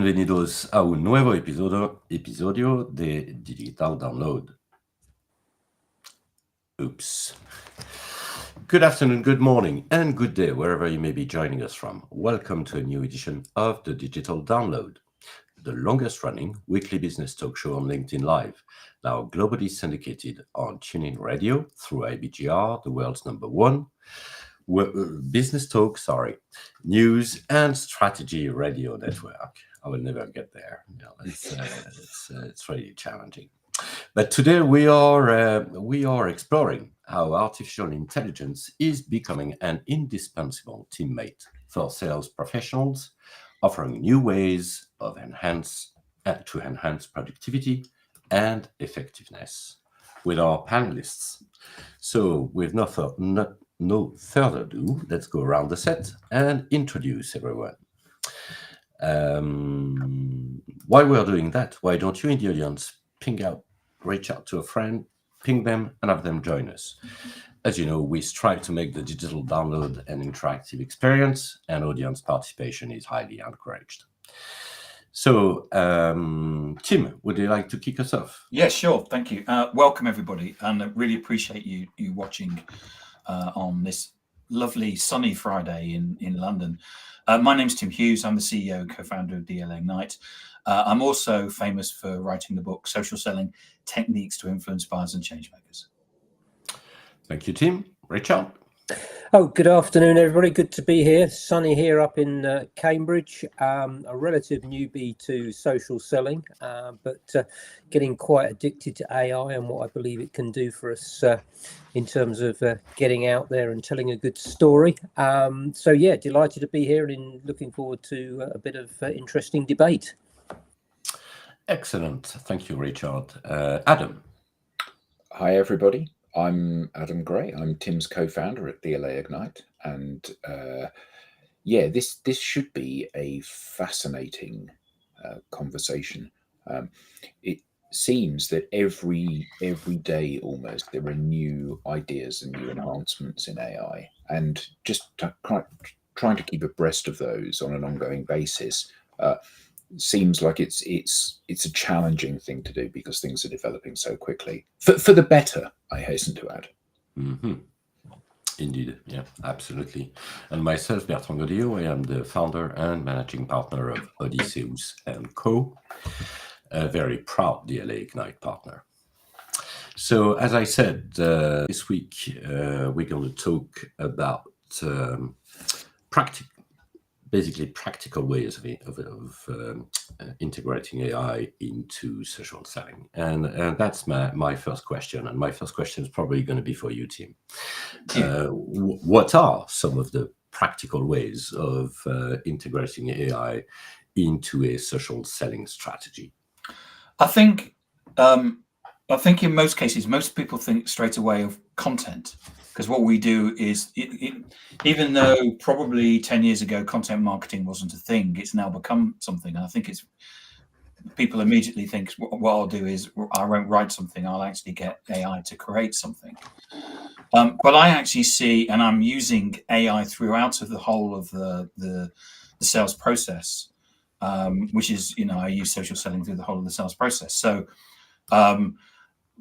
Bienvenidos a un nuevo episodio de Digital Download. Oops. Good afternoon, good morning, and good day, wherever you may be joining us from. Welcome to a new edition of the Digital Download, the longest running weekly business talk show on LinkedIn Live, now globally syndicated on TuneIn Radio through IBGR, the world's #1 business talk, news and strategy radio network. I will never get there. It's really challenging. But today we are exploring how artificial intelligence is becoming an indispensable teammate for sales professionals, offering new ways of enhance productivity and effectiveness with our panelists. So with no further ado, let's go around the set and introduce everyone. While we're doing that, why don't you in the audience reach out to a friend, ping them, and have them join us. As you know, we strive to make the digital download an interactive experience, and audience participation is highly encouraged. So, Tim, would you like to kick us off? Yeah, sure. Thank you. Welcome, everybody, and I really appreciate you watching on this lovely sunny Friday in London. My name's Tim Hughes. I'm the CEO and co-founder of DLA Ignite. I'm also famous for writing the book Social Selling: Techniques to Influence Buyers and Changemakers. Thank you, Tim. Richard? Oh, good afternoon, everybody. Good to be here. Sunny here up in Cambridge. A relative newbie to social selling, but getting quite addicted to AI and what I believe it can do for us in terms of getting out there and telling a good story. So yeah, delighted to be here and looking forward to a bit of interesting debate. Excellent. Thank you, Richard. Adam? Hi, everybody. I'm Adam Gray. I'm Tim's co-founder at DLA Ignite, and this should be a fascinating conversation. It seems that every day almost there are new ideas and new enhancements in AI, and just trying to keep abreast of those on an ongoing basis seems like it's a challenging thing to do because things are developing so quickly for the better, I hasten to add. Mm-hmm. Indeed, yeah, absolutely. And myself, Bertrand Godillot, I am the founder and managing partner of Odysseus & Co., a very proud DLA Ignite partner. So, as I said, this week we're going to talk about practical ways of integrating AI into social selling. And that's my first question. And my first question is probably going to be for you, Tim. What are some of the practical ways of integrating AI into a social selling strategy? I think in most cases, most people think straight away of content. Because what we do is, even though probably 10 years ago content marketing wasn't a thing, it's now become something. And I think people immediately think what I'll do is I won't write something, I'll actually get AI to create something. But I actually see, and I'm using AI throughout the whole of the sales process, which is, I use social selling through the whole of the sales process. So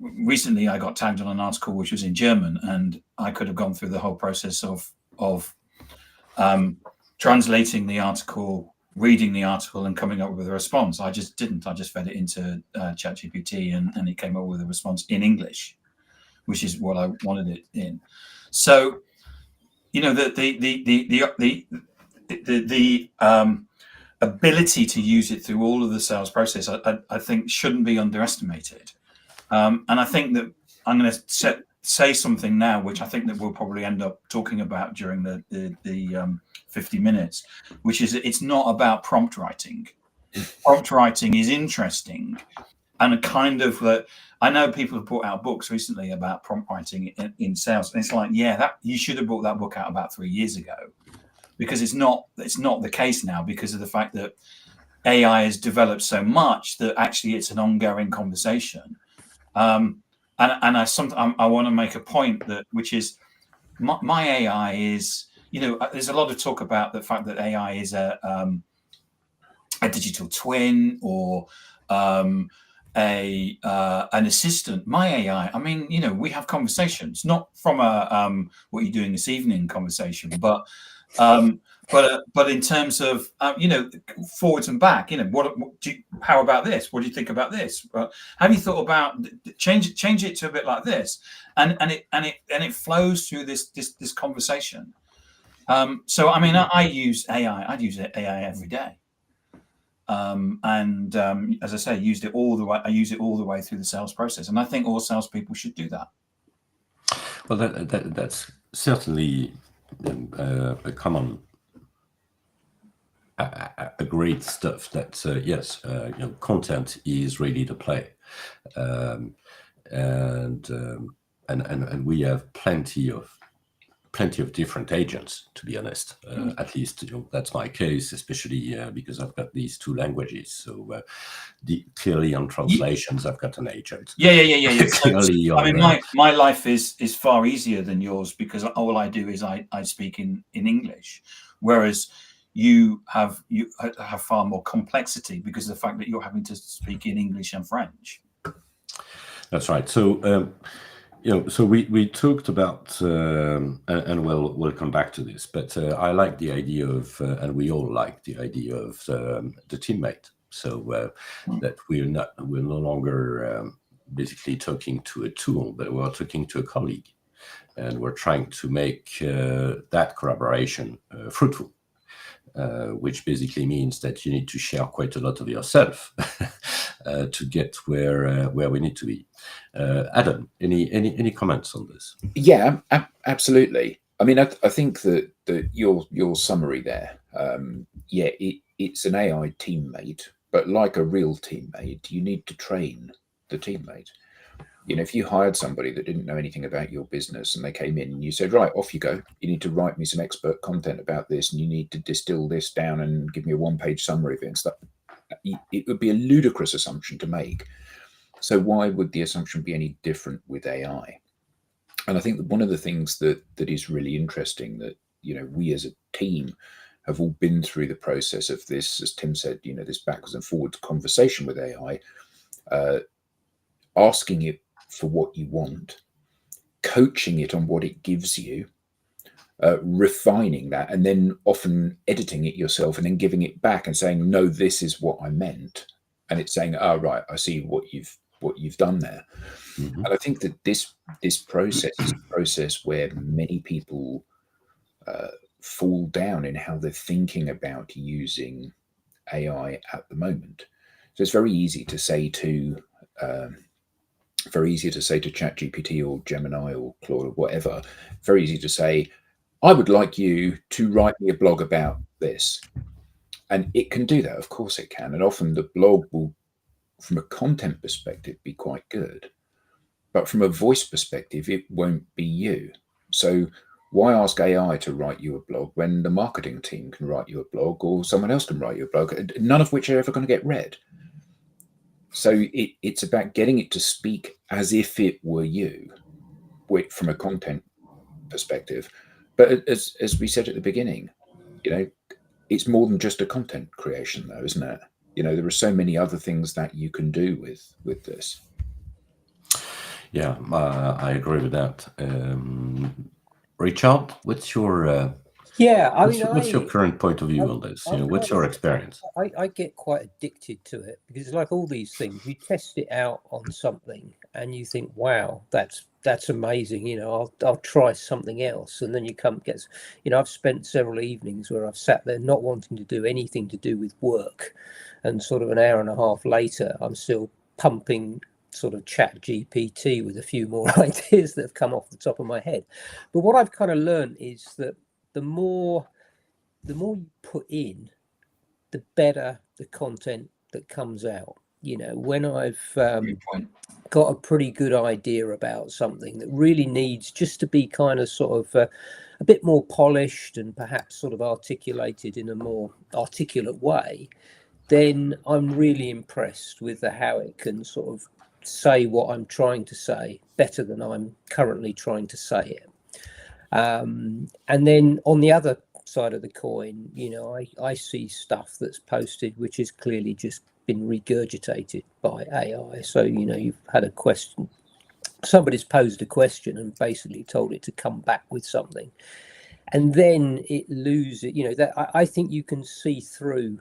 recently I got tagged on an article which was in German, and I could have gone through the whole process of translating the article, reading the article, and coming up with a response. I just didn't. I just fed it into ChatGPT, and it came up with a response in English, which is what I wanted it in. So, the ability to use it through all of the sales process, I think, shouldn't be underestimated. And I think that I'm going to say something now, which I think that we'll probably end up talking about during the 50 minutes, which is it's not about prompt writing. Prompt writing is interesting, and a kind of I know people have brought out books recently about prompt writing in sales, and it's like, that you should have brought that book out about 3 years ago, because it's not the case now, because of the fact that AI has developed so much that actually it's an ongoing conversation. And I want to make a point which is my AI is, there's a lot of talk about the fact that AI is a a digital twin or an assistant, my AI. I mean, you know, we have conversations, not from a what are you doing this evening conversation, but in terms of you know, forwards and back, you know, how about this? What do you think about this? Have you thought about change it to a bit like this? And it flows through this conversation. So I mean, I use AI. I'd use AI every day. As I say, I use it all the way through the sales process, and I think all salespeople should do that. Well, that's certainly a common, a great stuff. That yes, you know, content is ready to play, and we have plenty of different agents, to be honest. At least, you know, that's my case, especially because I've got these two languages. So clearly on translations, I've got an agent. Yeah. Clearly I mean, my life is far easier than yours because all I do is I speak in English, whereas you have far more complexity because of the fact that you're having to speak in English and French. That's right. So you know, so we talked about, and we'll come back to this, but I like the idea of, and we all like the idea of the teammate. So that we're no longer basically talking to a tool, but we're talking to a colleague, and we're trying to make that collaboration fruitful. Which basically means that you need to share quite a lot of yourself to get where we need to be. Adam, any comments on this? Yeah, absolutely. I mean, I think that your summary there, yeah, it's an AI teammate, but like a real teammate, you need to train the teammate. You know, if you hired somebody that didn't know anything about your business and they came in and you said, right, off you go, you need to write me some expert content about this and you need to distill this down and give me a one-page summary of it and stuff, it would be a ludicrous assumption to make. So why would the assumption be any different with AI? And I think that one of the things that is really interesting that, you know, we as a team have all been through the process of this, as Tim said, you know, this backwards and forwards conversation with AI, asking it for what you want, coaching it on what it gives you, refining that, and then often editing it yourself and then giving it back and saying, no, this is what I meant. And it's saying, oh, right, I see what you've done there. Mm-hmm. And I think that this process is a process where many people fall down in how they're thinking about using AI at the moment. So it's very easy to say to ChatGPT or Gemini or Claude or whatever, very easy to say, I would like you to write me a blog about this. And it can do that. Of course it can. And often the blog will, from a content perspective, be quite good. But from a voice perspective, it won't be you. So why ask AI to write you a blog when the marketing team can write you a blog or someone else can write you a blog, none of which are ever going to get read? So it's about getting it to speak as if it were you, from a content perspective. But as we said at the beginning, you know, it's more than just a content creation, though, isn't it? You know, there are so many other things that you can do with this. Yeah, I agree with that. Richard, what's your what's your current point of view on this? You know, what's your experience? I get quite addicted to it because it's like all these things. You test it out on something and you think, wow, that's amazing. You know, I'll try something else, and then you know, I've spent several evenings where I've sat there not wanting to do anything to do with work, and sort of an hour and a half later, I'm still pumping sort of Chat GPT with a few more ideas that have come off the top of my head. But what I've kind of learned is that the more you put in, the better the content that comes out. You know, when I've got a pretty good idea about something that really needs just to be kind of sort of a bit more polished and perhaps sort of articulated in a more articulate way, then I'm really impressed with how it can sort of say what I'm trying to say better than I'm currently trying to say it. And then on the other side of the coin, I see stuff that's posted which is clearly just been regurgitated by AI. So, you've had a question, somebody's posed a question and basically told it to come back with something. And then it loses, that I think you can see through,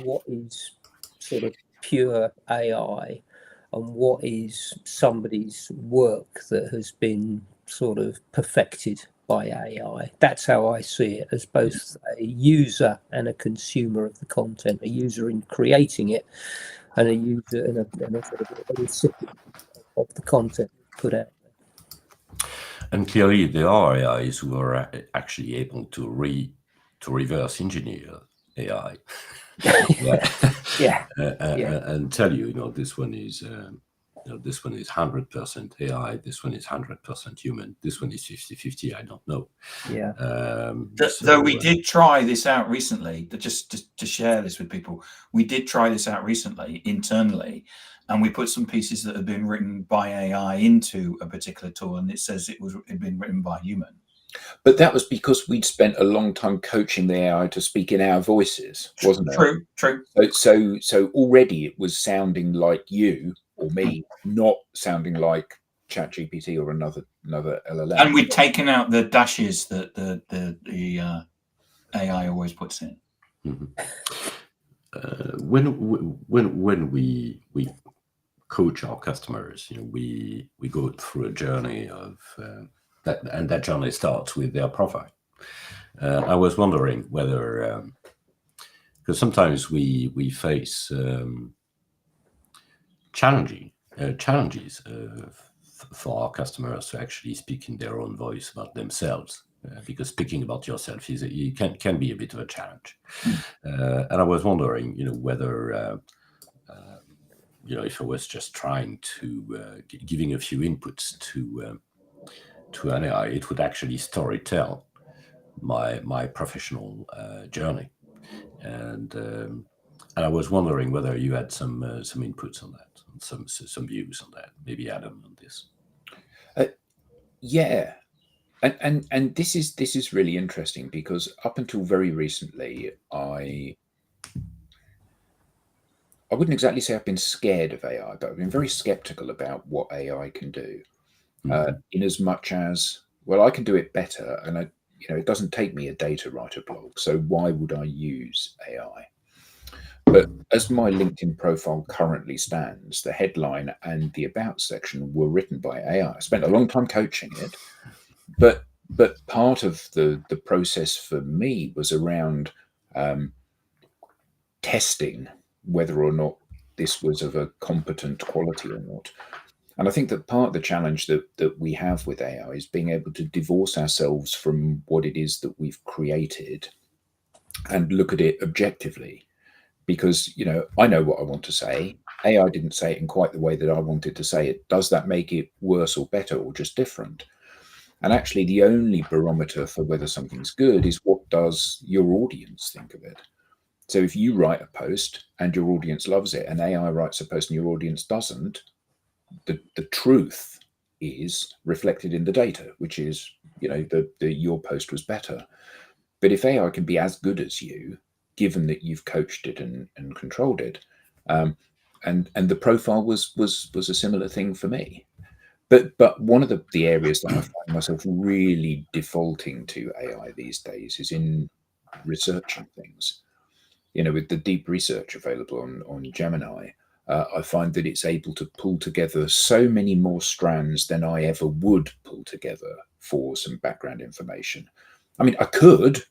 what is sort of pure AI and what is somebody's work that has been sort of perfected by AI. That's how I see it, as both a user and a consumer of the content, a user in creating it and a user and a sort of a recipient of the content put out. And clearly, there are AIs who are actually able to reverse engineer AI. Yeah. And tell you, this one is this one is 100% AI. This one is 100% human. This one is 50-50. I don't know. Yeah. Though we did try this out recently, just to share this with people, we did try this out recently internally, and we put some pieces that had been written by AI into a particular tool, and it says it had been written by a human. But that was because we'd spent a long time coaching the AI to speak in our voices, wasn't it? True. So already it was sounding like you or me, not sounding like ChatGPT or another LLM. And we'd taken out the dashes that the AI always puts in. When we coach our customers, we go through a journey of that, and that journey starts with their profile. I was wondering whether, because sometimes we face challenges for our customers to actually speak in their own voice about themselves, because speaking about yourself can be a bit of a challenge. And I was wondering, whether if I was just trying to giving a few inputs to an AI, it would actually storytell my professional journey, and I was wondering whether you had some inputs on that, some views on that. Maybe Adam on this. Yeah, and this is really interesting, because up until very recently, I wouldn't exactly say I've been scared of AI, but I've been very skeptical about what AI can do. In as much as, well, I can do it better, and it doesn't take me a day to write a blog, so why would I use AI? But as my LinkedIn profile currently stands, the headline and the about section were written by AI. I spent a long time coaching it, but part of the process for me was around testing whether or not this was of a competent quality or not. And I think that part of the challenge that we have with AI is being able to divorce ourselves from what it is that we've created and look at it objectively. Because, I know what I want to say. AI didn't say it in quite the way that I wanted to say it. Does that make it worse or better or just different? And actually, the only barometer for whether something's good is what does your audience think of it. So if you write a post and your audience loves it, and AI writes a post and your audience doesn't, the truth is reflected in the data, which is, your post was better. But if AI can be as good as you, given that you've coached it and controlled it, and the profile was a similar thing for me. But one of the areas that I find myself really defaulting to AI these days is in researching things. With the deep research available on Gemini, I find that it's able to pull together so many more strands than I ever would pull together for some background information. I mean, I could,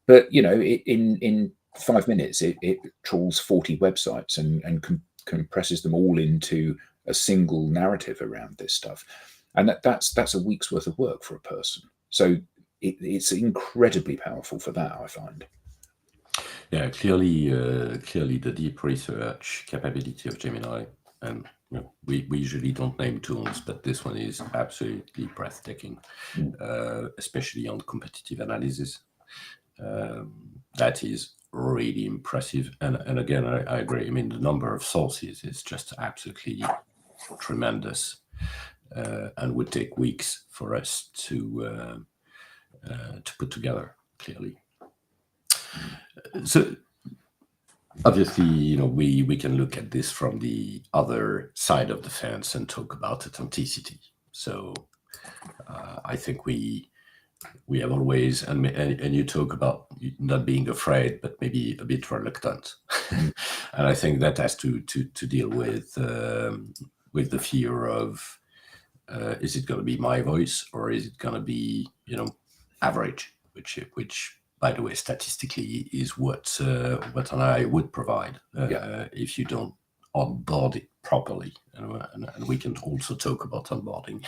but in 5 minutes, it trawls 40 websites and compresses them all into a single narrative around this stuff, and that's a week's worth of work for a person. So it's incredibly powerful for that, I find. Yeah, clearly the deep research capability of Gemini, and we usually don't name tools, but this one is absolutely breathtaking, especially on competitive analysis. That is really impressive, and again, I agree. I mean, the number of sources is just absolutely tremendous, and would take weeks for us to put together, clearly. So obviously, we can look at this from the other side of the fence and talk about authenticity. So I think we have always, and you talk about not being afraid, but maybe a bit reluctant, and I think that has to deal with the fear of is it going to be my voice or is it going to be average, which by the way statistically is what an AI would provide if you don't onboard it properly, and we can also talk about onboarding,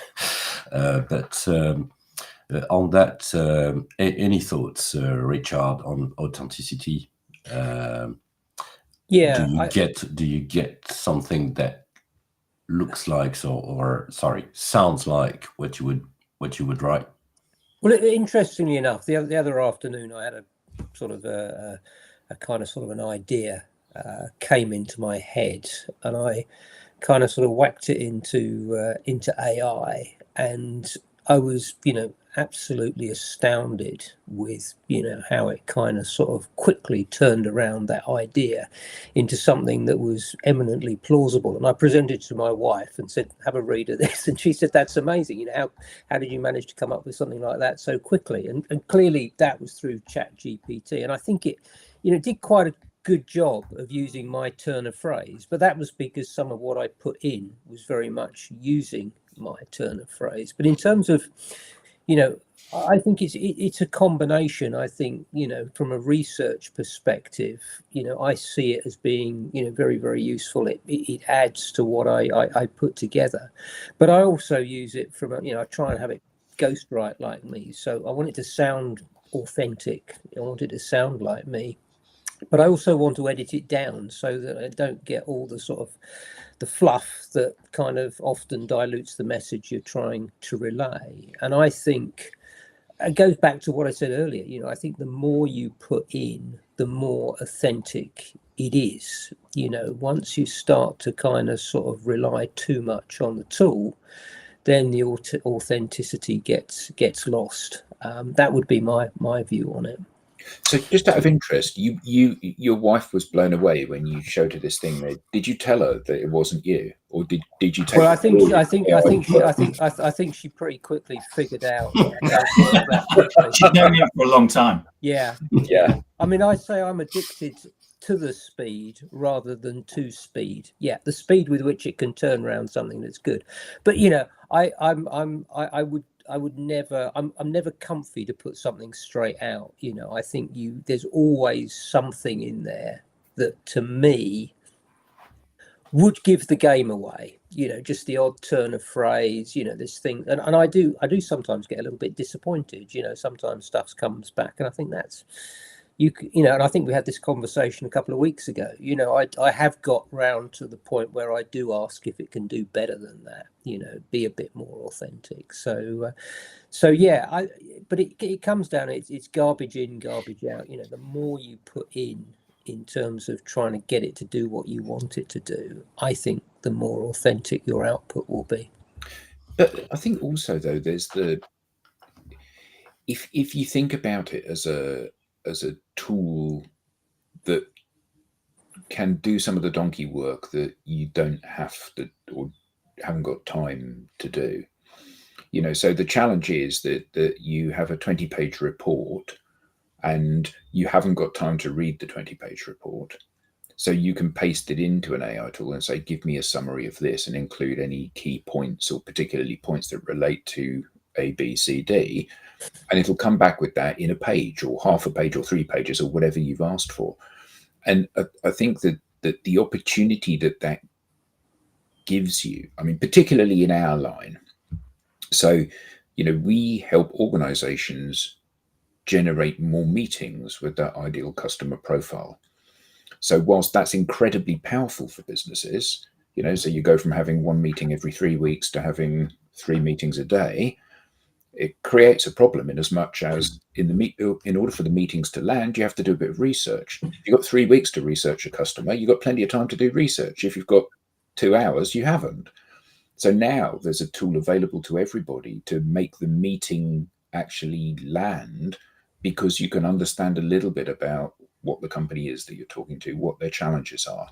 but. On that, any thoughts, Richard, on authenticity? Yeah, Do you get something that looks like sounds like what you would write? well, interestingly enough, the other afternoon I had a sort of a kind of sort of an idea came into my head, and I kind of sort of whacked it into AI, and I was absolutely astounded with how it kind of sort of quickly turned around that idea into something that was eminently plausible. And I presented to my wife and said, have a read of this, and she said, that's amazing. How did you manage to come up with something like that so quickly? And clearly that was through ChatGPT, and I think it did quite a good job of using my turn of phrase, but that was because some of what I put in was very much using my turn of phrase. But in terms of I think it's a combination. I think from a research perspective, I see it as being very, very useful. It adds to what I put together, but I also use it from I try and have it ghostwrite like me. So I want it to sound authentic. I want it to sound like me. But I also want to edit it down so that I don't get all the sort of the fluff that kind of often dilutes the message you're trying to relay. And I think it goes back to what I said earlier. I think the more you put in, the more authentic it is. Once you start to kind of sort of rely too much on the tool, then the authenticity gets lost. That would be my view on it. So, just out of interest, your wife was blown away when you showed her this thing. Did you tell her that it wasn't you, or did you take? Well, I think she pretty quickly figured out. She's known him for a long time. Yeah. I mean, I say I'm addicted to the speed rather than to speed. Yeah, the speed with which it can turn around something that's good. But I would never. I'm never comfy to put something straight out. I think there's always something in there that, to me, would give the game away. Just the odd turn of phrase. This thing, and I do sometimes get a little bit disappointed. Sometimes stuff comes back, and I think that's. And I think we had this conversation a couple of weeks ago. I have got round to the point where I do ask if it can do better than that. Be a bit more authentic. So yeah. But it comes down. It's garbage in, garbage out. The more you put in terms of trying to get it to do what you want it to do, I think the more authentic your output will be. But I think also, though, there's if you think about it as a tool that can do some of the donkey work that you don't have to or haven't got time to do. So the challenge is that you have a 20-page report and you haven't got time to read the 20-page report. So you can paste it into an AI tool and say, give me a summary of this, and include any key points, or particularly points that relate to A, B, C, D. And it'll come back with that in a page or half a page or 3 pages or whatever you've asked for. And I think that the opportunity that gives you, I mean, particularly in our line. So, we help organizations generate more meetings with that ideal customer profile. So whilst that's incredibly powerful for businesses, so you go from having 1 meeting every 3 weeks to having 3 meetings a day, it creates a problem in as much as in order for the meetings to land, you have to do a bit of research. If you've got 3 weeks to research a customer, you've got plenty of time to do research. If you've got 2 hours, you haven't. So now there's a tool available to everybody to make the meeting actually land, because you can understand a little bit about what the company is that you're talking to, what their challenges are.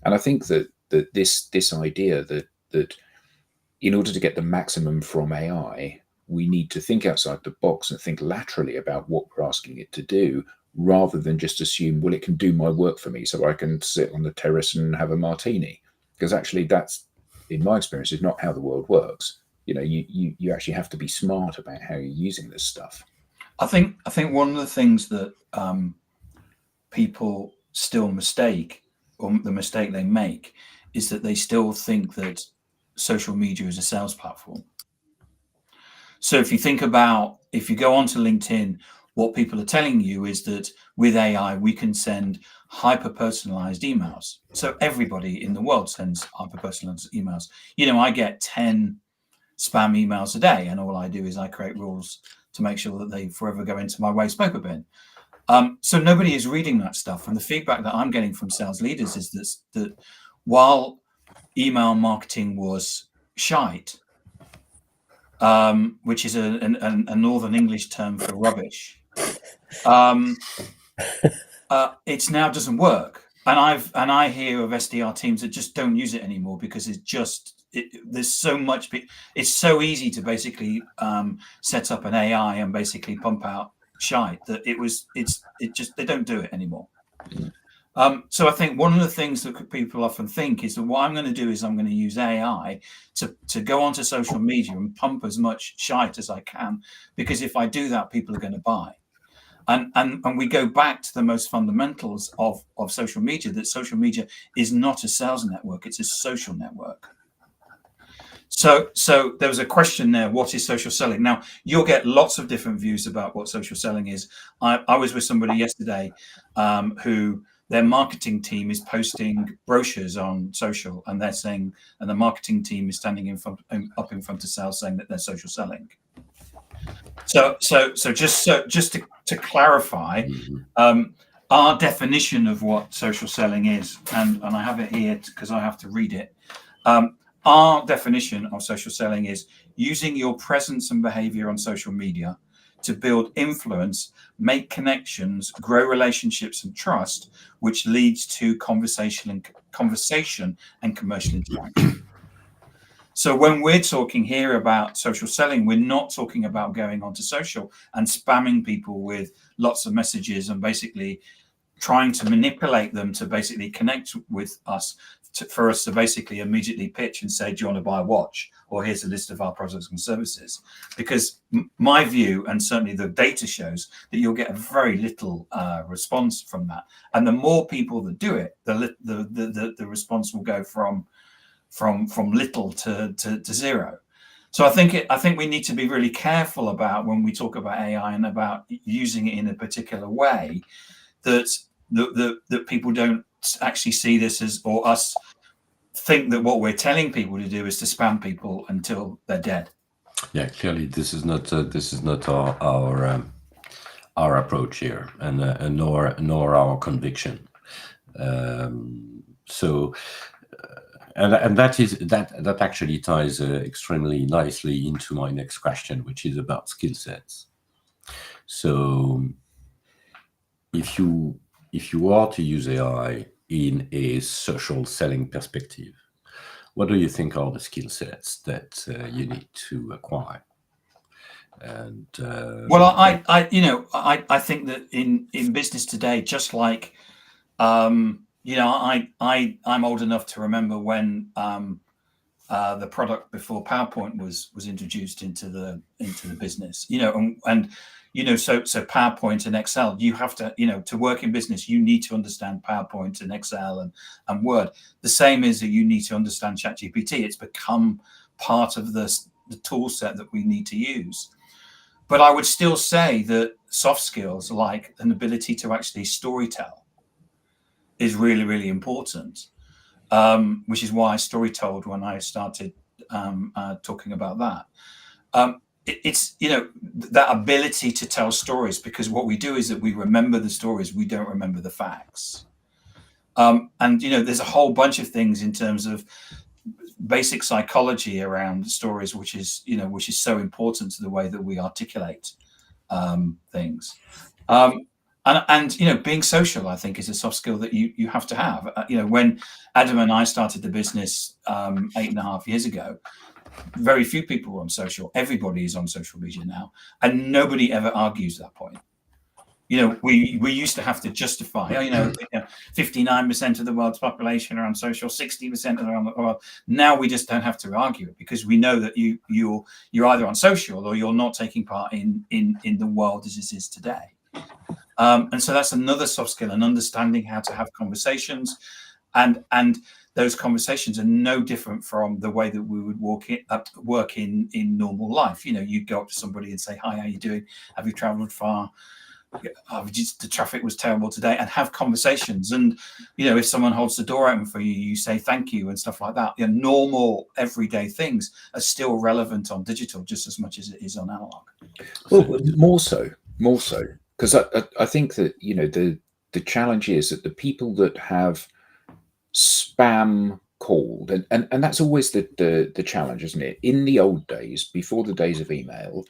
And I think that this idea that in order to get the maximum from AI, we need to think outside the box and think laterally about what we're asking it to do, rather than just assume, well, it can do my work for me so I can sit on the terrace and have a martini. Because actually that's, in my experience, is not how the world works. You actually have to be smart about how you're using this stuff. I think one of the things that people still mistake, or the mistake they make, is that they still think that social media is a sales platform. So if you go onto LinkedIn, what people are telling you is that with AI, we can send hyper-personalized emails. So everybody in the world sends hyper-personalized emails. I get 10 spam emails a day, and all I do is I create rules to make sure that they forever go into my waste paper bin. So nobody is reading that stuff. And the feedback that I'm getting from sales leaders is that while email marketing was shite, which is a Northern English term for rubbish, it now doesn't work. And I hear of SDR teams that just don't use it anymore because there's so much. It's so easy to basically set up an AI and basically pump out shite that they don't do it anymore. So I think one of the things that people often think is that what I'm going to do is I'm going to use AI to go onto social media and pump as much shite as I can, because if I do that, people are going to buy. And we go back to the most fundamentals of social media, that social media is not a sales network, it's a social network. So there was a question there, what is social selling? Now, you'll get lots of different views about what social selling is. I was with somebody yesterday who their marketing team is posting brochures on social, and they're saying, and the marketing team is standing up in front of sales saying that they're social selling. So just to clarify, our definition of what social selling is, and I have it here because I have to read it. Our definition of social selling is using your presence and behavior on social media to build influence, make connections, grow relationships and trust, which leads to conversation and commercial interaction. So when we're talking here about social selling, we're not talking about going onto social and spamming people with lots of messages and basically trying to manipulate them to basically connect with us, for us to basically immediately pitch and say, do you want to buy a watch? Or here's a list of our products and services. Because my view, and certainly the data shows, that you'll get a very little response from that. And the more people that do it, the response will go from little to zero. So I think we need to be really careful about, when we talk about AI and about using it in a particular way, that people don't actually see this as, or us think that what we're telling people to do is to spam people until they're dead. Yeah, clearly this is not our approach here, and nor our conviction. And that actually ties extremely nicely into my next question, which is about skill sets. So if you are to use AI in a social selling perspective, what do you think are the skill sets that you need to acquire? And well, I think that in business today, just like I'm old enough to remember when the product before PowerPoint was introduced into the business, so PowerPoint and Excel, you have to, to work in business, you need to understand PowerPoint and Excel and Word. The same is that you need to understand ChatGPT. It's become part of the tool set that we need to use. But I would still say that soft skills, like an ability to actually storytell, is really, really important, which is why I storytold when I started talking about that. It's that ability to tell stories, because what we do is that we remember the stories, we don't remember the facts. And there's a whole bunch of things in terms of basic psychology around stories, which is so important to the way that we articulate things. And being social, I think, is a soft skill that you have to have. When Adam and I started the business 8.5 years ago, very few people were on social. Everybody is on social media now, and nobody ever argues that point. We used to have to justify. 59% of the world's population are on social, 60% are on the world. Now we just don't have to argue it, because we know that you're either on social or you're not taking part in the world as it is today. And so that's another soft skill, and understanding how to have conversations, and those conversations are no different from the way that we would work in normal life. You'd go up to somebody and say, "Hi, how you doing? Have you traveled far? The traffic was terrible today," and have conversations. And if someone holds the door open for you, you say thank you and stuff like that. Normal everyday things are still relevant on digital just as much as it is on analog. Well, more so, because I think that the challenge is that the people that have spam called, and that's always the challenge, isn't it? In the old days, before the days of email,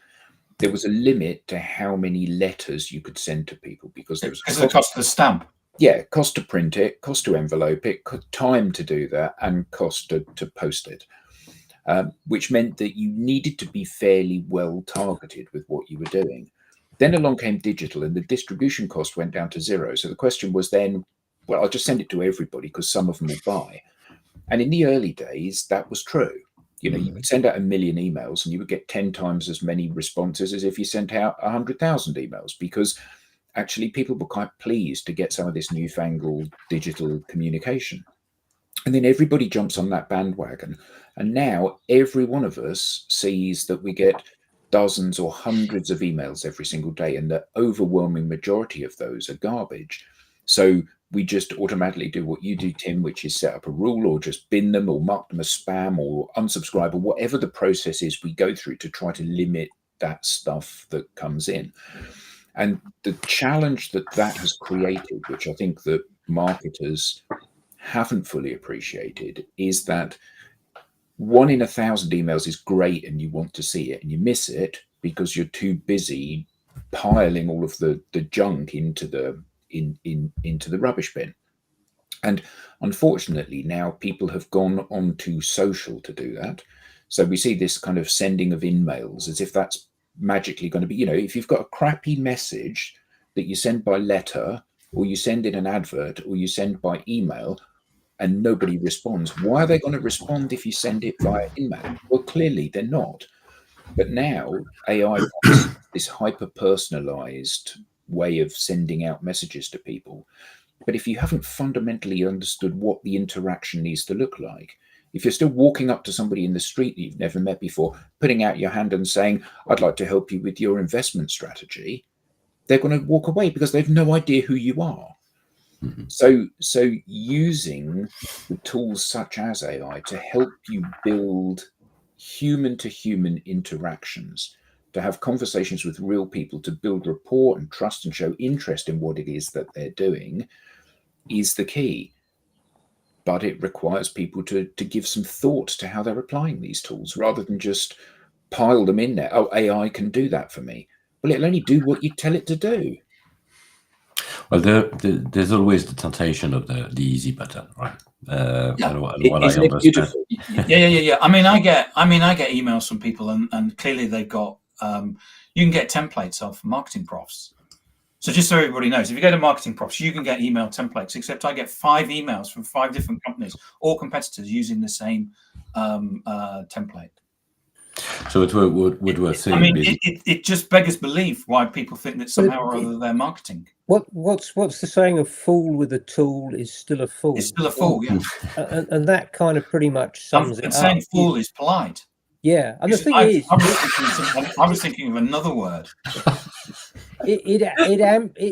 there was a limit to how many letters you could send to people, because there was the cost of the stamp. Yeah, cost to print it, cost to envelope it, time to do that, and cost to post it, which meant that you needed to be fairly well targeted with what you were doing. Then along came digital, and the distribution cost went down to zero. So the question was then, well, I'll just send it to everybody because some of them will buy. And in the early days, that was true. You would send out 1 million emails and you would get 10 times as many responses as if you sent out 100,000 emails, because actually people were quite pleased to get some of this newfangled digital communication. And then everybody jumps on that bandwagon. And now every one of us sees that we get dozens or hundreds of emails every single day, and the overwhelming majority of those are garbage. So we just automatically do what you do, Tim, which is set up a rule, or just bin them, or mark them as spam, or unsubscribe, or whatever the process is we go through to try to limit that stuff that comes in. And the challenge that has created, which I think that marketers haven't fully appreciated, is that 1 in 1,000 emails is great and you want to see it, and you miss it because you're too busy piling all of the junk into the rubbish bin. And unfortunately, now people have gone onto social to do that. So we see this kind of sending of in-mails as if that's magically going to be, if you've got a crappy message that you send by letter, or you send in an advert, or you send by email, and nobody responds, why are they going to respond if you send it via email? Well, clearly they're not. But now AI wants this hyper-personalized way of sending out messages to people. But if you haven't fundamentally understood what the interaction needs to look like, if you're still walking up to somebody in the street that you've never met before, putting out your hand and saying, "I'd like to help you with your investment strategy," they're going to walk away because they've no idea who you are. Mm-hmm. So using the tools such as AI to help you build human-to-human interactions, to have conversations with real people, to build rapport and trust and show interest in what it is that they're doing, is the key. But it requires people to give some thought to how they're applying these tools, rather than just pile them in there. Oh, AI can do that for me. Well, it'll only do what you tell it to do. Well, there's always the temptation of the easy button, right? Isn't it beautiful? Yeah. I mean, I get emails from people, and clearly they've got. You can get templates off marketing profs. So just so everybody knows, if you go to marketing profs, you can get email templates. Except I get 5 emails from 5 different companies, all competitors, using the same template. So what we're saying, I mean, it just beggars belief why people think that somehow or other they're marketing. What's the saying? A fool with a tool is still a fool. It's still a fool, yeah. And that kind of pretty much sums it up. Saying fool is polite. Yeah, and the thing is, I was thinking of another word. It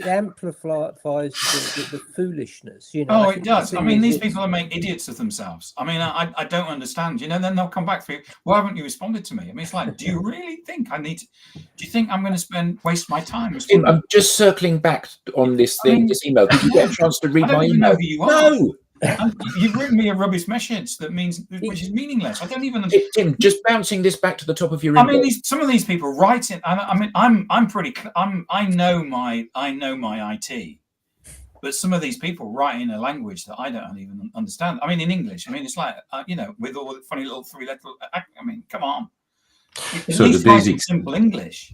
amplifies the foolishness, Oh, it does. I mean, these people are making idiots of themselves. I mean, I don't understand. Then they'll come back for you. Why haven't you responded to me? I mean, it's like, do you really think I need to? Do you think I'm going to waste my time? I'm just circling back on this thing, this email. Did you get a chance to read my email? Know who you are. No. And you've written me a rubbish message which is meaningless. I don't even understand. Tim, just bouncing this back to the top of your I inbox. mean, some of these people write it. I mean, I know my IT, but some of these people write in a language that I don't even understand. I mean, in English. I mean, it's like with all the funny little three-letter. I mean, come on. At So least the write in basics. simple English.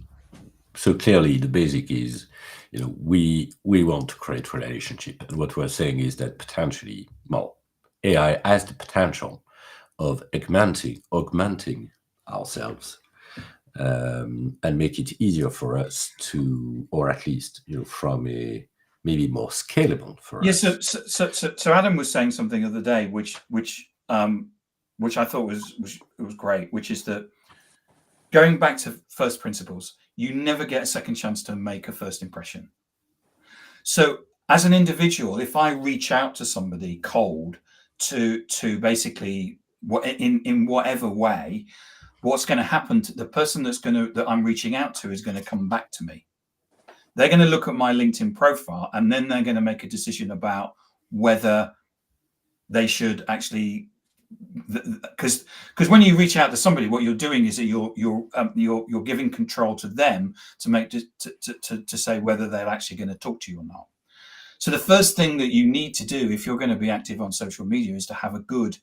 So clearly, the basic is, we want to create relationship, and what we're saying is that potentially, well, AI has the potential of augmenting ourselves, and make it easier for us to, or at least, from a maybe more scalable for us. So Adam was saying something the other day, which I thought was great, which is that going back to first principles, you never get a second chance to make a first impression. So as an individual, if I reach out to somebody cold to basically in whatever way, what's going to happen to the person that I'm reaching out to is going to come back to me. They're going to look at my LinkedIn profile, and then they're going to make a decision about whether they should actually, because when you reach out to somebody, what you're doing is that you're giving control to them to make to say whether they're actually going to talk to you or not. So the first thing that you need to do if you're going to be active on social media is to have a good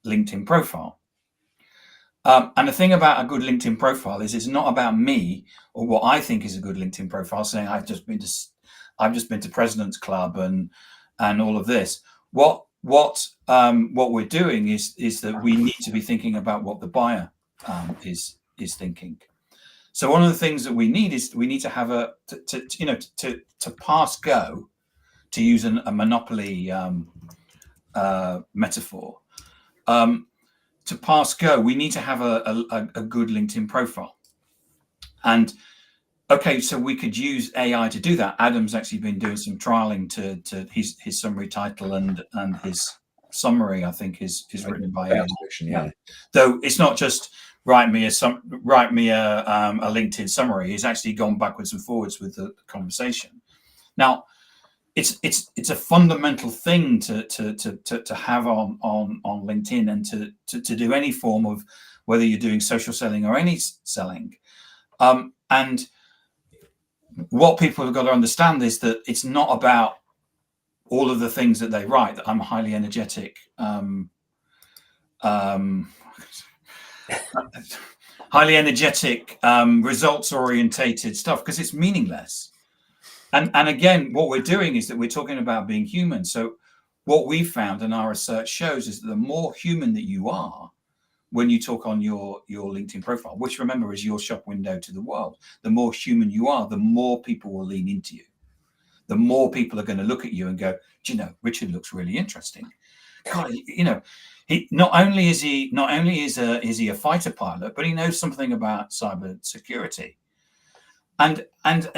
LinkedIn profile. And the thing about a good LinkedIn profile is it's not about me or what I think is a good LinkedIn profile, saying I've just been to President's Club and all of this. What we're doing is that we need to be thinking about what the buyer is thinking. So one of the things that we need is we need to have to pass go, to use a monopoly metaphor. To pass go, we need to have a good LinkedIn profile. And okay, so we could use AI to do that. Adam's actually been doing some trialing to his summary title and his summary, I think, is written by AI. Yeah. Though it's not just write me a LinkedIn summary. He's actually gone backwards and forwards with the conversation. Now, it's a fundamental thing to have on LinkedIn, and to do any form of, whether you're doing social selling or any selling. And what people have got to understand is that it's not about all of the things that they write, that I'm highly energetic, results orientated stuff, because it's meaningless. And again, what we're doing is that we're talking about being human. So what we found, and our research shows, is that the more human that you are when you talk on your LinkedIn profile, which, remember, is your shop window to the world, the more human you are, the more people will lean into you. The more people are going to look at you and go, do you know, Richard looks really interesting. God, he not only is he a fighter pilot, but he knows something about cyber security. And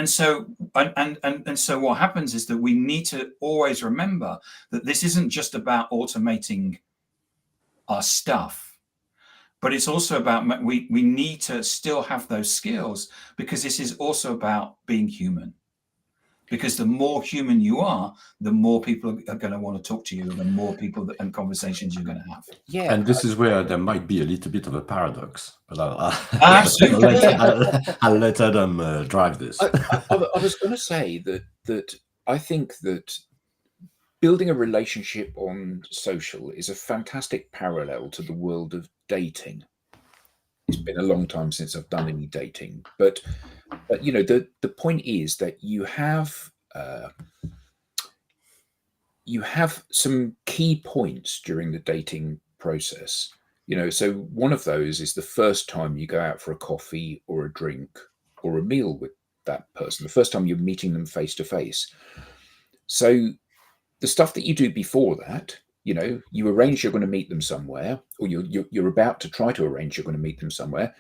so what happens is that we need to always remember that this isn't just about automating our stuff, but it's also about we need to still have those skills, because this is also about being human. Because the more human you are, the more people are going to want to talk to you, and the more people and conversations you're going to have. Yeah, And this is where there might be a little bit of a paradox, but Absolutely. I'll let Adam drive this. I was going to say that I think that building a relationship on social is a fantastic parallel to the world of dating. It's been a long time since I've done any dating, but the point is that you have some key points during the dating process. So one of those is the first time you go out for a coffee or a drink or a meal with that person, the first time you're meeting them face to face. So the stuff that you do before that, you arrange you're going to meet them somewhere, or you're about to try to arrange you're going to meet them somewhere.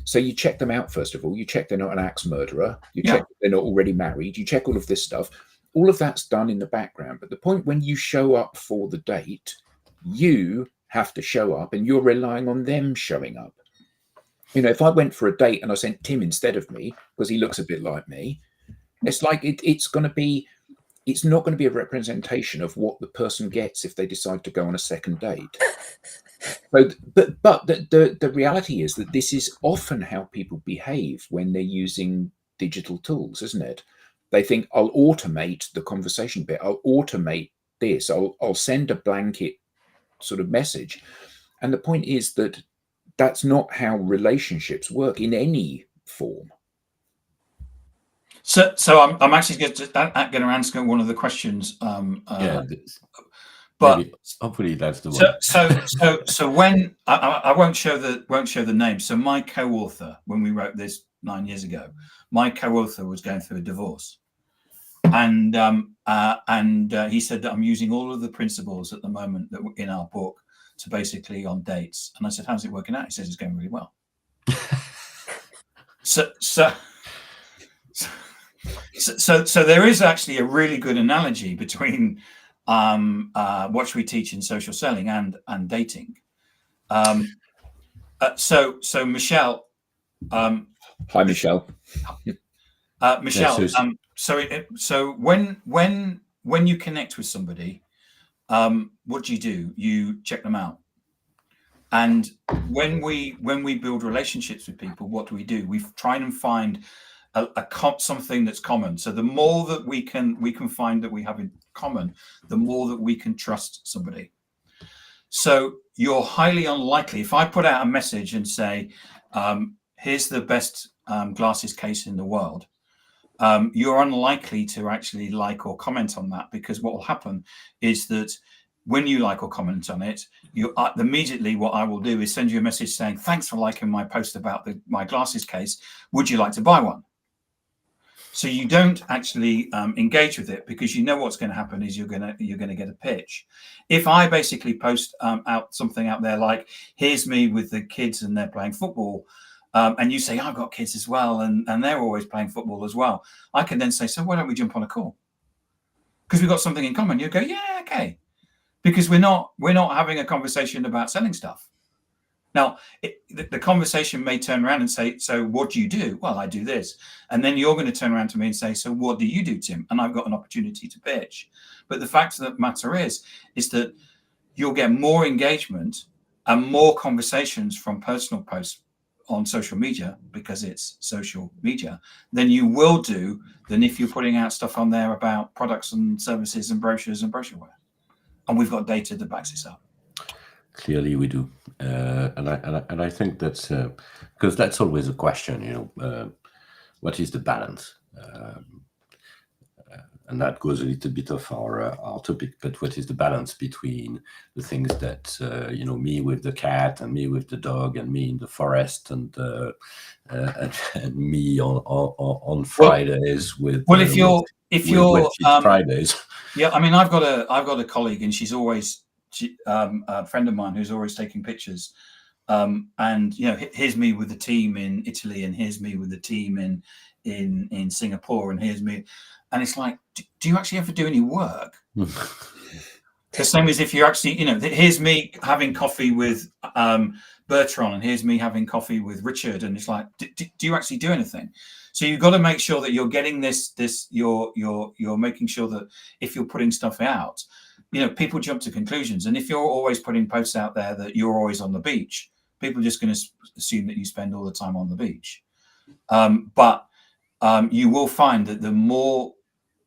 So you check them out, first of all. You check they're not an axe murderer. You check they're not already married. You check all of this stuff. All of that's done in the background. But the point when you show up for the date, you have to show up, and you're relying on them showing up. If I went for a date and I sent Tim instead of me because he looks a bit like me, it's like it's going to be it's not going to be a representation of what the person gets if they decide to go on a second date. So, but the reality is that this is often how people behave when they're using digital tools, isn't it? They think, I'll automate the conversation bit. I'll automate this. I'll send a blanket sort of message. And the point is that that's not how relationships work in any form. So I'm actually going to answer one of the questions. But maybe, hopefully that's the one. So when I won't show the name. So my co-author, when we wrote this 9 years ago, my co-author was going through a divorce, and he said that I'm using all of the principles at the moment that were in our book to basically on dates. And I said, how's it working out? He says it's going really well. So there is actually a really good analogy between what we teach in social selling and dating. So Michelle. Hi, Michelle. Michelle. Yes, so when you connect with somebody, what do? You check them out. And when we build relationships with people, what do? We try and find something that's common. So the more that we can find that we have in common, the more that we can trust somebody. So you're highly unlikely, if I put out a message and say, here's the best glasses case in the world, you're unlikely to actually like or comment on that, because what will happen is that when you like or comment on it, immediately what I will do is send you a message saying, thanks for liking my post about my glasses case. Would you like to buy one? So you don't actually engage with it, because you know what's going to happen is you're going to get a pitch. If I basically post out something out there like, here's me with the kids and they're playing football, and you say, I've got kids as well, and they're always playing football as well, I can then say, so why don't we jump on a call? Because we've got something in common. You go, yeah, okay. Because we're not having a conversation about selling stuff. Now, the conversation may turn around and say, so what do you do? Well, I do this. And then you're going to turn around to me and say, so what do you do, Tim? And I've got an opportunity to pitch. But the fact of the matter is that you'll get more engagement and more conversations from personal posts on social media, because it's social media, than you will do than if you're putting out stuff on there about products and services and brochures and brochureware. And we've got data that backs this up. Clearly, we do, and I think that's because that's always a question. What is the balance? And that goes a little bit of our topic. But what is the balance between the things that me with the cat, and me with the dog, and me in the forest, and me on Fridays with if you're Fridays. Yeah, I mean, I've got a colleague, and she's always a friend of mine who's always taking pictures. And here's me with the team in Italy, and here's me with the team in Singapore, and here's me. And it's like, do you actually ever do any work? The same as if you're actually, here's me having coffee with Bertrand, and here's me having coffee with Richard, and it's like, do you actually do anything? So you've got to make sure that you're getting you're making sure that if you're putting stuff out, people jump to conclusions. And if you're always putting posts out there that you're always on the beach, people are just going to assume that you spend all the time on the beach. But you will find that the more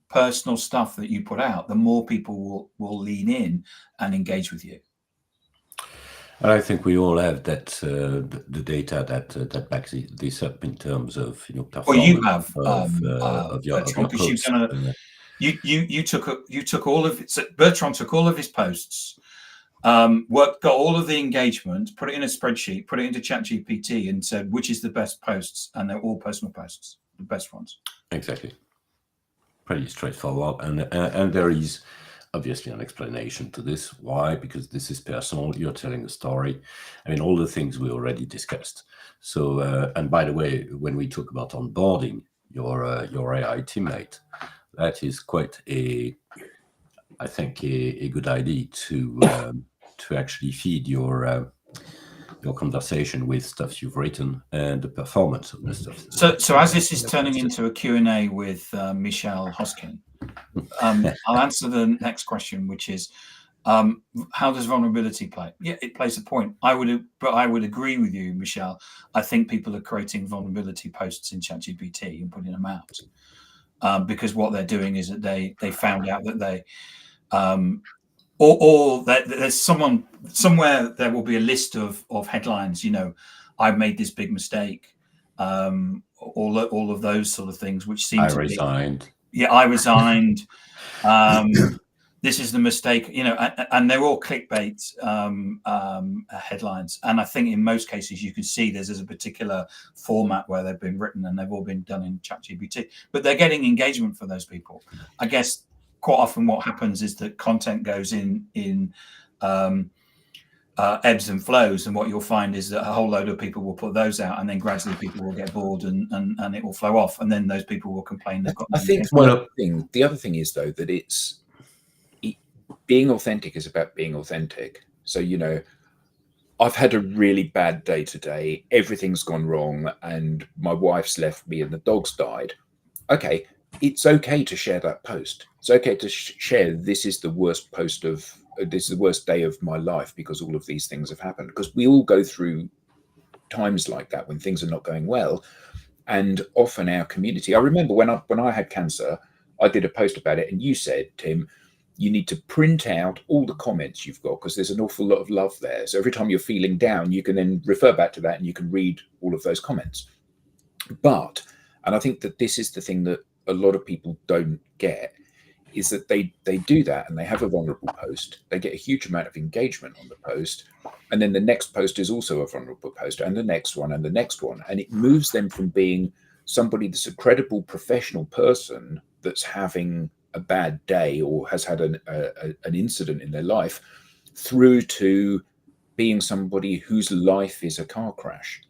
personal stuff that you put out, the more people will lean in and engage with you. And I think we all have that the data that backs this up in terms of performance. Well, you have of your posts. You took all of it. So Bertrand took all of his posts, got all of the engagement, put it in a spreadsheet, put it into ChatGPT, and said which is the best posts, and they're all personal posts, the best ones. Exactly. Pretty straightforward, and there is obviously an explanation to this. Why? Because this is personal. You're telling a story. I mean, all the things we already discussed. So, and by the way, when we talk about onboarding your AI teammate, that is quite I think a good idea to actually feed your conversation with stuff you've written and the performance of the stuff. So as this is turning into a Q&A with Michelle Hoskin, I'll answer the next question, which is, how does vulnerability play? Yeah, it plays a point. I would agree with you, Michelle. I think people are creating vulnerability posts in ChatGPT and putting them out because what they're doing is that they found out that they or that there's someone somewhere there will be a list of headlines. I've made this big mistake. All of those sort of things, which seem I to resigned. be, I resigned. This is the mistake, and they're all clickbait headlines. And I think in most cases you can see there's a particular format where they've been written, and they've all been done in ChatGPT. But they're getting engagement for those people. I guess quite often what happens is that content goes in ebbs and flows, and what you'll find is that a whole load of people will put those out, and then gradually people will get bored, and it will flow off, and then those people will complain they've got no I think the other thing is, though, that being authentic is about being authentic. So, I've had a really bad day today. Everything's gone wrong, and my wife's left me, and the dog's died. Okay, it's okay to share that post. It's okay to share, this is the worst day of my life because all of these things have happened. Because we all go through times like that when things are not going well. And often our community, I remember when I had cancer, I did a post about it, and you said, Tim, you need to print out all the comments you've got because there's an awful lot of love there. So every time you're feeling down, you can then refer back to that and you can read all of those comments. And I think that this is the thing that a lot of people don't get, is that they do that and they have a vulnerable post. They get a huge amount of engagement on the post. And then the next post is also a vulnerable post, and the next one and the next one. And it moves them from being somebody that's a credible professional person that's having a bad day or has had an incident in their life, through to being somebody whose life is a car crash.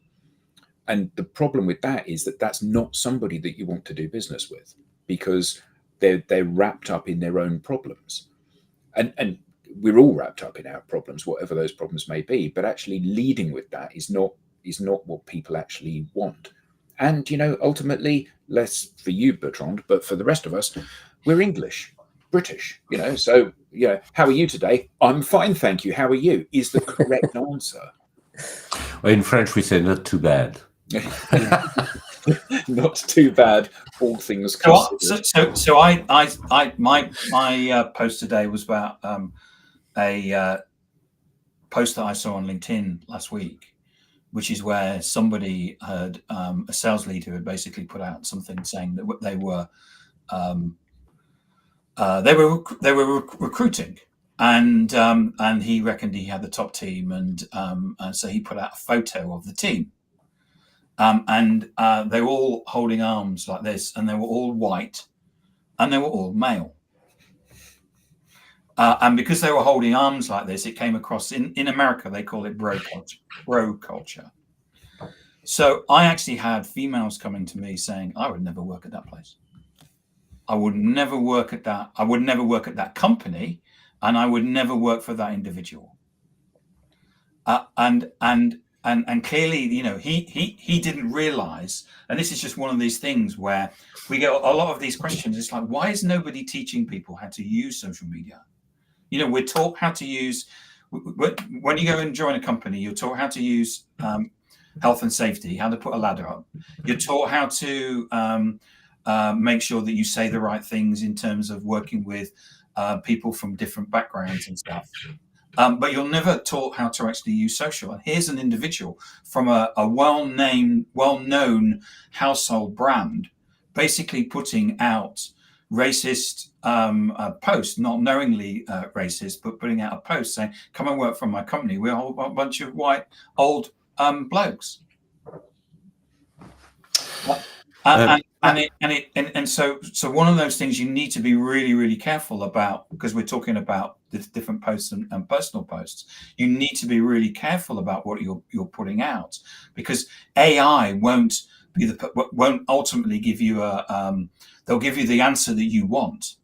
And the problem with that is that that's not somebody that you want to do business with, because they're wrapped up in their own problems. And we're all wrapped up in our problems, whatever those problems may be, but actually leading with that is not what people actually want. And, ultimately, less for you, Bertrand, but for the rest of us, we're English, British, so, how are you today? I'm fine, thank you. How are you? Is the correct answer. Well, in French, we say not too bad. Not too bad, all things considered. So my post today was about a post that I saw on LinkedIn last week, which is where somebody had a sales leader had basically put out something saying that they were recruiting, and he reckoned he had the top team, and so he put out a photo of the team, and they were all holding arms like this, and they were all white, and they were all male. And because they were holding arms like this, it came across in America, they call it bro culture. So I actually had females coming to me saying, I would never work at that place. I would never work at that. I would never work at that company, and I would never work for that individual. And clearly, he didn't realize, and this is just one of these things where we get a lot of these questions. It's like, why is nobody teaching people how to use social media? We're taught how to use, when you go and join a company, you're taught how to use health and safety, how to put a ladder up. You're taught how to make sure that you say the right things in terms of working with people from different backgrounds and stuff. But you're never taught how to actually use social. And here's an individual from a well-known household brand, basically putting out racist post, not knowingly racist, but putting out a post saying, come and work for my company. We're a bunch of white old blokes. So one of those things you need to be really, really careful about, because we're talking about the different posts and personal posts. You need to be really careful about what you're putting out, because AI won't ultimately give you they'll give you the answer that you want.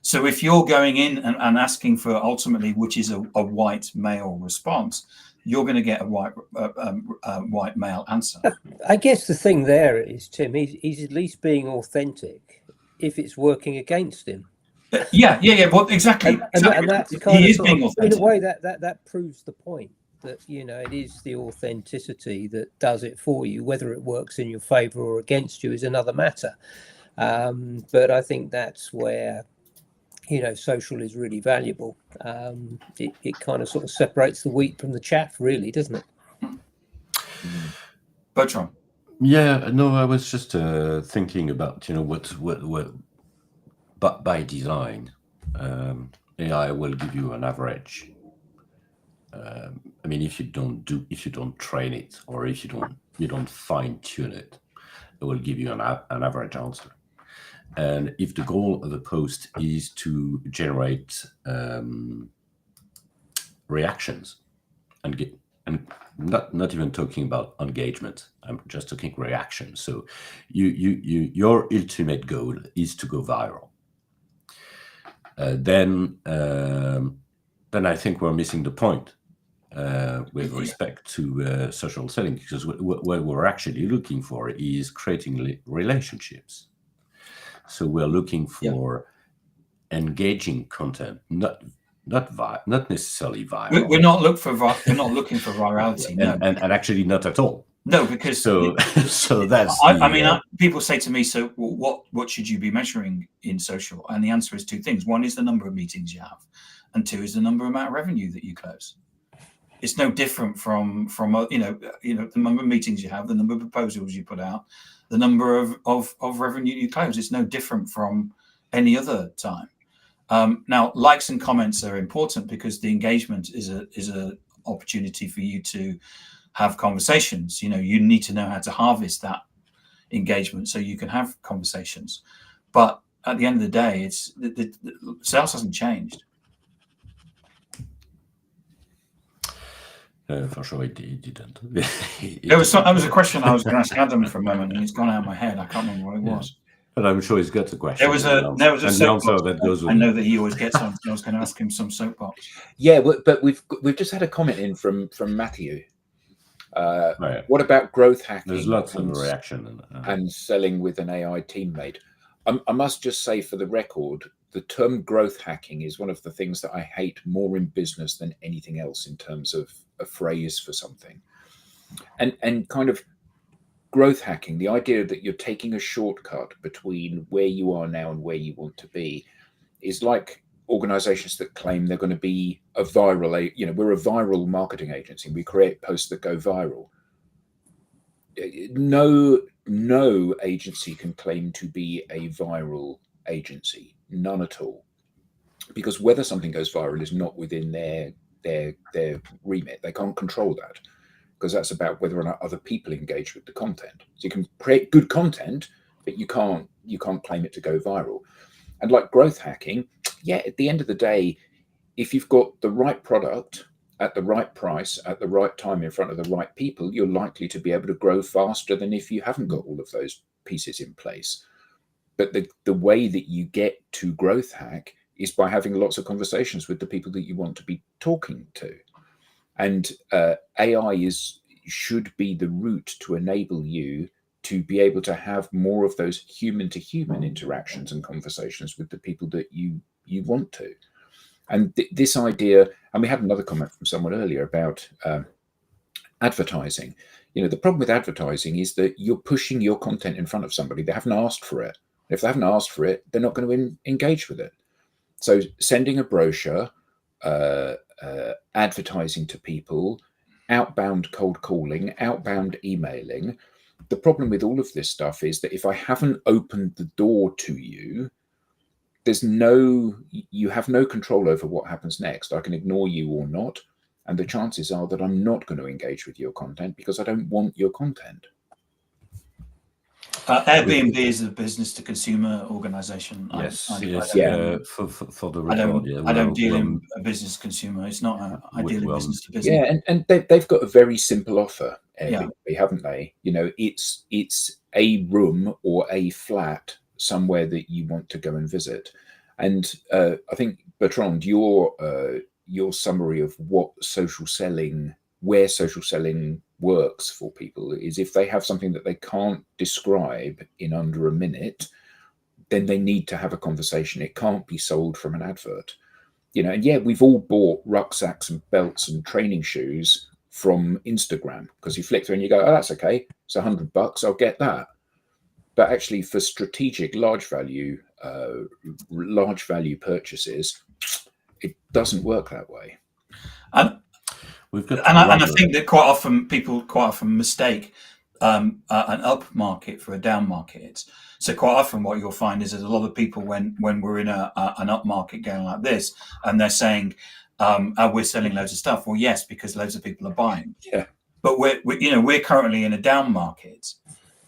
So if you're going in and asking for ultimately, which is a white male response, you're going to get a white male answer. I guess the thing there is, Tim, he's at least being authentic, if it's working against him. Yeah. Well, exactly. And that's kind He of is sort being of, in authentic. a way that proves the point that, you know, it is the authenticity that does it for you. Whether it works in your favor or against you is another matter. But I think that's where, you know, social is really valuable. It kind of sort of separates the wheat from the chaff, really, doesn't it? Bertrand. Yeah, no, I was just thinking about, you know, but by design, AI will give you an average. I mean, if you don't train it, or if you don't fine tune it, it will give you an average answer. And if the goal of the post is to generate reactions and not even talking about engagement, I'm just talking reactions. So your ultimate goal is to go viral. Then I think we're missing the point with respect to social selling, because what we're actually looking for is creating relationships. So we're looking for engaging content, not necessarily viral. We're not looking for virality. No, and actually not at all. No, because so that's. I mean, people say to me, "So, what should you be measuring in social?" And the answer is two things: one is the number of meetings you have, and two is the amount of revenue that you close. It's no different from you know the number of meetings you have, the number of proposals you put out, the number of revenue you close. It's no different from any other time. Now, likes and comments are important because the engagement is a opportunity for you to have conversations. You know, you need to know how to harvest that engagement so you can have conversations. But at the end of the day, it's the sales hasn't changed. For sure, it didn't. That was a question I was going to ask Adam for a moment, and it's gone out of my head. I can't remember what it was. But I'm sure he's got the question. There was a soapbox that goes with I know that he always gets on. So I was going to ask him some soapbox. Yeah, but we've just had a comment in from Matthew. What about growth hacking? There's lots of reaction and selling with an AI teammate. I must just say, for the record, the term growth hacking is one of the things that I hate more in business than anything else in terms of a phrase for something. And kind of growth hacking, the idea that you're taking a shortcut between where you are now and where you want to be, is like organizations that claim they're going to be a viral, you know, we're a viral marketing agency. We create posts that go viral. No agency can claim to be a viral agency, none at all, because whether something goes viral is not within their remit. They can't control that, because that's about whether or not other people engage with the content. So you can create good content, but you can't claim it to go viral. And like growth hacking, yeah, at the end of the day, if you've got the right product at the right price at the right time in front of the right people, you're likely to be able to grow faster than if you haven't got all of those pieces in place. But the way that you get to growth hack is by having lots of conversations with the people that you want to be talking to. And AI should be the route to enable you to be able to have more of those human-to-human interactions and conversations with the people that you want to. And this idea, and we had another comment from someone earlier about advertising. You know, the problem with advertising is that you're pushing your content in front of somebody. They haven't asked for it. If they haven't asked for it, they're not going to engage with it. So sending a brochure, advertising to people, outbound cold calling, outbound emailing. The problem with all of this stuff is that if I haven't opened the door to you, you have no control over what happens next. I can ignore you or not. And the chances are that I'm not going to engage with your content because I don't want your content. Airbnb is a business to consumer organization. Yes, for the record, I don't deal in a business consumer. It's not. I deal in business to business. Yeah, and they've got a very simple offer, Airbnb, haven't they? You know, it's a room or a flat somewhere that you want to go and visit. And I think, Bertrand, your summary of where social selling works for people is if they have something that they can't describe in under a minute, then they need to have a conversation. It can't be sold from an advert. And yeah, we've all bought rucksacks and belts and training shoes from Instagram, because you flick through and you go, oh, that's okay, it's $100, I'll get that. But actually, for strategic large value purchases, it doesn't work that way. And I think that quite often people mistake an up market for a down market. So quite often what you'll find is there's a lot of people when we're in an up market going like this, and they're saying, we're selling loads of stuff. Well, yes, because loads of people are buying. Yeah. But we're currently in a down market.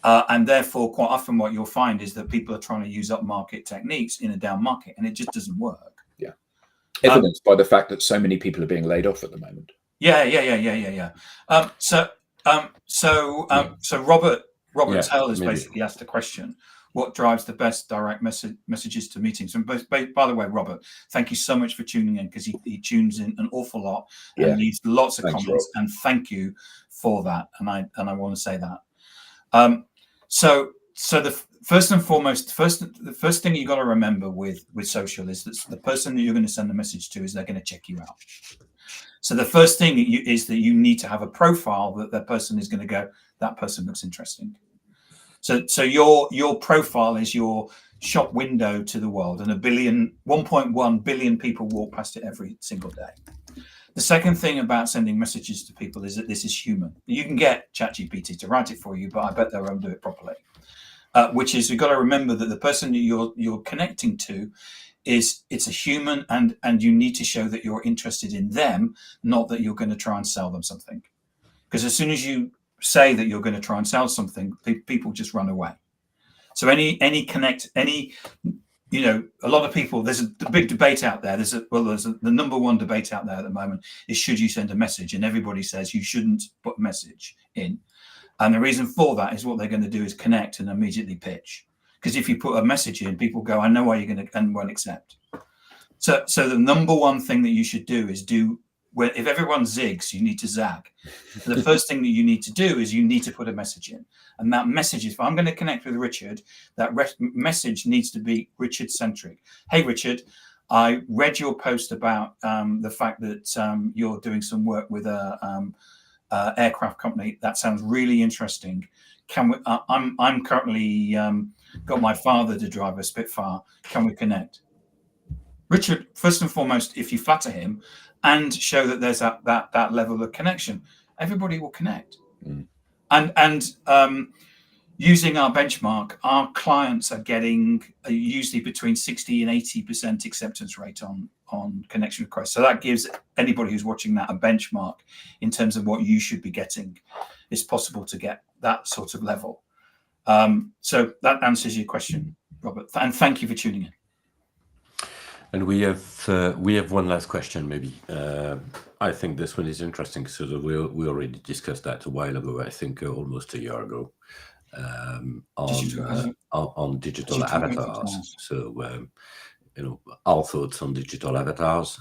And therefore, quite often what you'll find is that people are trying to use upmarket techniques in a down market, and it just doesn't work. Yeah. Evidenced by the fact that so many people are being laid off at the moment. Yeah. So Robert Tell has basically asked the question: what drives the best direct messages to meetings? And by the way, Robert, thank you so much for tuning in, because he tunes in an awful lot and leaves lots of comments. Rob. And thank you for that. And I want to say that. So the first and foremost, the first thing you got to remember with social is that the person that you're going to send the message to is they're going to check you out. So the first thing is that you need to have a profile that person is going to go, that person looks interesting. So your profile is your shop window to the world, and 1.1 billion people walk past it every single day. The second thing about sending messages to people is that this is human. You can get ChatGPT to write it for you, but I bet they won't do it properly. Which is, you've got to remember that the person that you're connecting to it's a human, and you need to show that you're interested in them, not that you're going to try and sell them something. Because as soon as you say that you're going to try and sell something, people just run away. So a lot of people, there's a big debate out there. The number one debate out there at the moment is, should you send a message? And everybody says you shouldn't put a message in. And the reason for that is what they're going to do is connect and immediately pitch. Because if you put a message in, people go, I know why you're going to, and won't accept. So the number one thing that you should do is if everyone zigs, you need to zag. The first thing that you need to do is you need to put a message in. And that message is, if I'm going to connect with Richard, that message needs to be Richard-centric. Hey, Richard, I read your post about the fact that you're doing some work with a aircraft company. That sounds really interesting. I'm currently got my father to drive a Spitfire. Can we connect? Richard, first and foremost, if you flatter him and show that there's that level of connection, everybody will connect. And using our benchmark, our clients are getting usually between 60 and 80% acceptance rate on connection requests. So that gives anybody who's watching that a benchmark in terms of what you should be getting. It's possible to get that sort of level. So that answers your question, Robert. And thank you for tuning in. And we have one last question, maybe. I think this one is interesting. So we already discussed that a while ago. I think almost a year ago, on digital avatars. So our thoughts on digital avatars.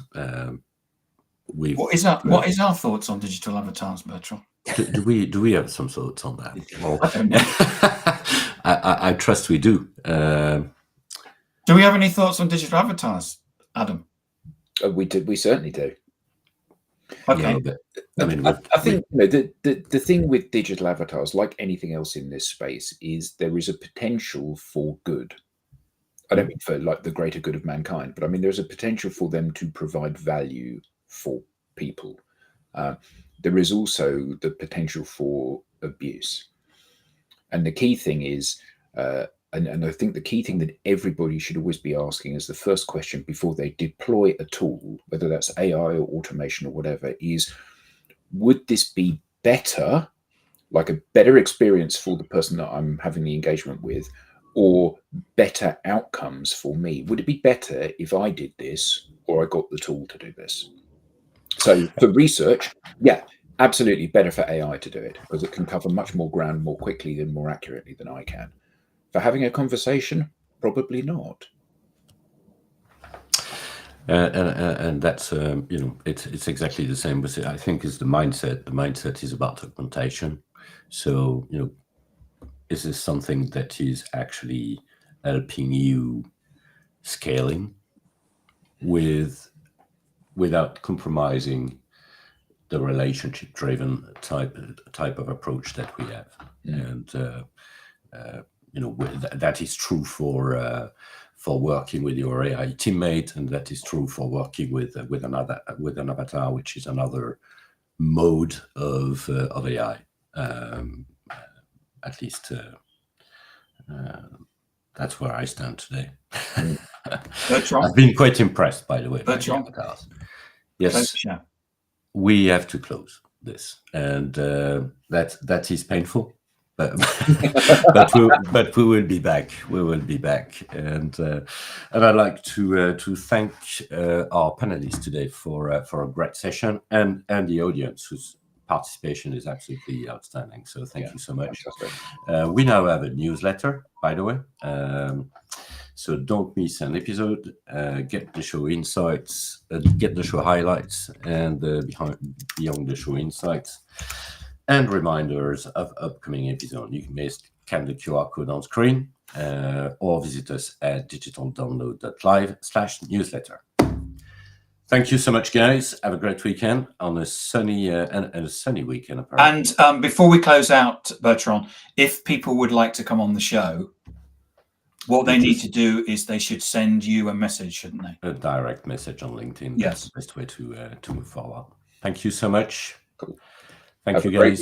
What is our thoughts on digital avatars, Bertrand? Do we have some thoughts on that? Well, I trust we do. Do we have any thoughts on digital avatars, Adam? We certainly do. Okay. Yeah, but, I think the thing with digital avatars, like anything else in this space, is there is a potential for good. I don't mean for like the greater good of mankind, but I mean there's a potential for them to provide value for people. There is also the potential for abuse. And the key thing is, and I think the key thing that everybody should always be asking as the first question before they deploy a tool, whether that's AI or automation or whatever, is, would this be better, like a better experience for the person that I'm having the engagement with, or better outcomes for me? Would it be better if I did this or I got the tool to do this? So for research, yeah, absolutely better for AI to do it, because it can cover much more ground more quickly and more accurately than I can. For having a conversation, probably not. And that's it's exactly the same with it. I think is the mindset. The mindset is about augmentation. So is this something that is actually helping you scaling without compromising the relationship-driven type of approach that we have. And that is true for working with your AI teammate, and that is true for working with an avatar, which is another mode of AI. At least that's where I stand today. I've been quite impressed, by the way, by the avatars. Yes, we have to close this, and that is painful. But we will be back. We will be back, and I'd like to thank our panelists today for a great session, and the audience whose participation is absolutely outstanding. So thank you so much. We now have a newsletter, by the way. So don't miss an episode. Get the show insights, get the show highlights, and beyond the show insights, and reminders of upcoming episodes. You can scan the QR code on screen, or visit us at digitaldownload.live/newsletter. Thank you so much, guys. Have a great weekend on a sunny and a sunny weekend. Apparently. And before we close out, Bertrand, if people would like to come on the show, what they need to do is they should send you a message, shouldn't they? A direct message on LinkedIn. Yes. That's the best way to move forward. Thank you so much. Cool. Thank you, guys.